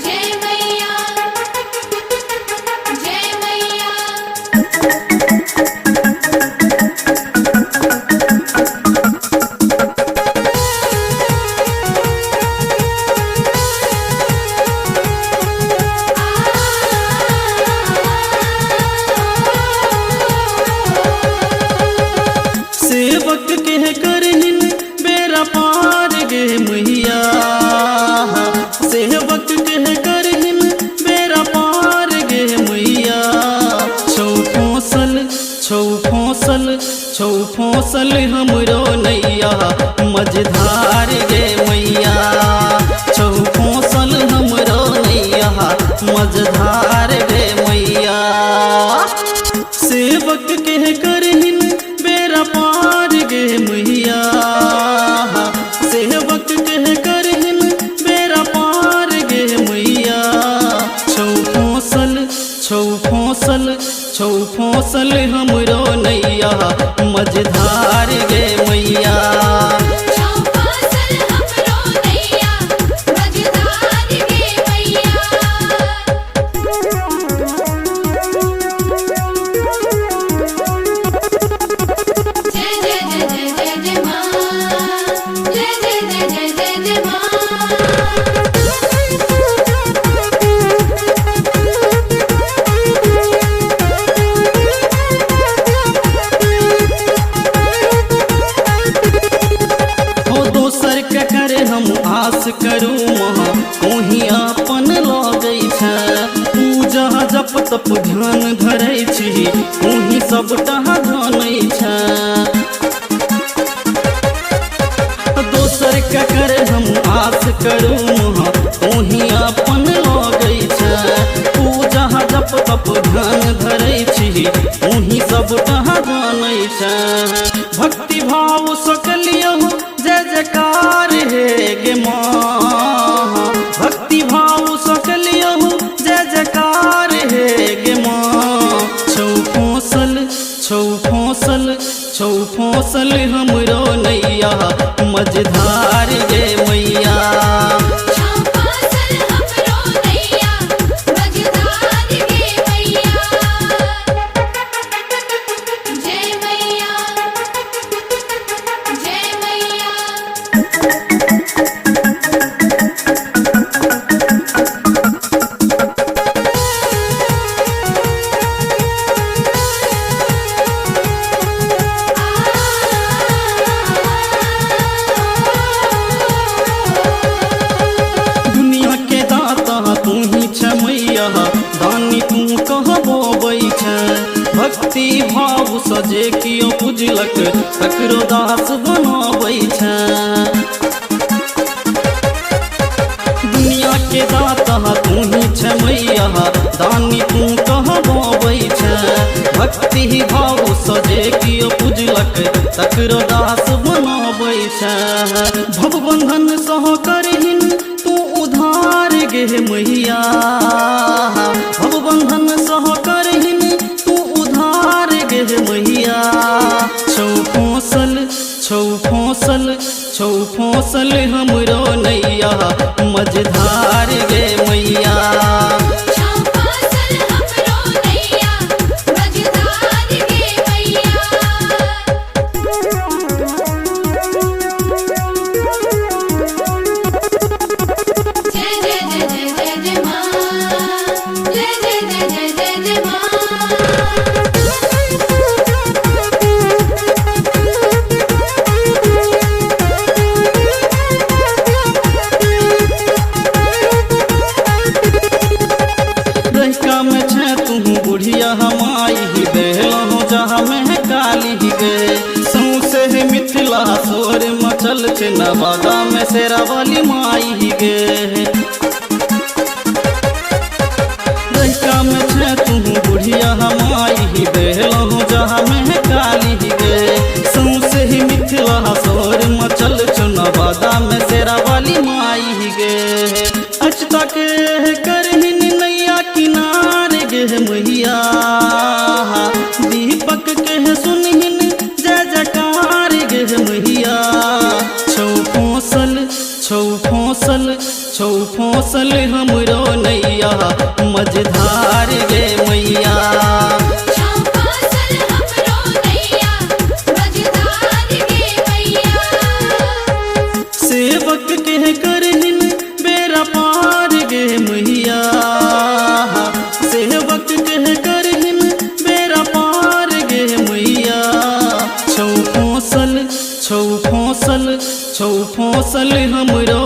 जय मैया जय मैया। सेवक के करहिन बेरा पार गे मैया, सेवक के करहिन बेरा पार गे मैया। छौ फसल हमरो नैया मझधार गे मैया। छौ फसल हमरो नैया मझधार गे मैया। सेवक के करहिन बेरा पार गे मैया, सेवक के करहिन बेरा पार गे मैया। छौ फसल हमरो नैया मझधार गे मैया। छौ फसल हमरो नैया मझधार गे मैया। जय जय जय जय जय जय माँ, जय जय जय जय जय जय माँ। दोसर के करे हम आस करू महा ओही अपन लगै छै। पूजा जप तप ध्यान धरै छी ओही सबटा जानै छै। दोसर के करे हम आस करू महा ओही अपन लगै छै। पूजा जप तप ध्यान धरै छी ओही सबटा जानै छै। भक्ति भाव सकलियो जय जयकार हे गे माँ। भक्ति भाव सकलियो जय जयकार हे गे माँ। छौ फसल हमरो नैया मझधार गे मैया। छौ फसल हमरो नैया मझधार गे मैया। जय मैया जय मैया। दुनिया के दाता तू ही छ मैया, दानी तू कहबोबै छै। भक्ति भाव सजे कियो बुझलक तकरो दास बनाबै छै। दुनिया के दाता तू ही छ मैया, दानी तू कहबोबै छै। भक्ति भाव सजे कियो बुझलक तकरो दास बनाबै छै। भवबंधन सह करहिन तू उधार गे मैया। भवबंधन सह करहिन तू उधार गे मैया। छौ फसल हमरो नैया मझधार गे मैया। छौ फसल हमरो नैया मझधार गे मैया। जय जय जय जय जय जय माँ, जय जय जय जय जय जय माँ। रहिका में छे तू बुढ़िया हमाई देलहु जहाँ में काली गे। सौसे मिथिला सोर मचल छे नवादा में शेरावाली माई गे। रहिका में छे तू बुढ़िया हमाई देलहु जहाँ में काली गे। सौसे मिथिला सोर मचल छे नवादा में शेरावाली माई गे। अचता के करहिन नैया किनार गे मैया। दीपक के सुनहिन जय जयकार गे मैया। छौ फसल हमरो नैया मझधार गे मैया। चौपासल हमरो नैया मझधार गे मैया। सेवक के करहिन बेरा पार गे मैया, सेवक के करहिन बेरा पार गे मैया। छौ फसल हमरो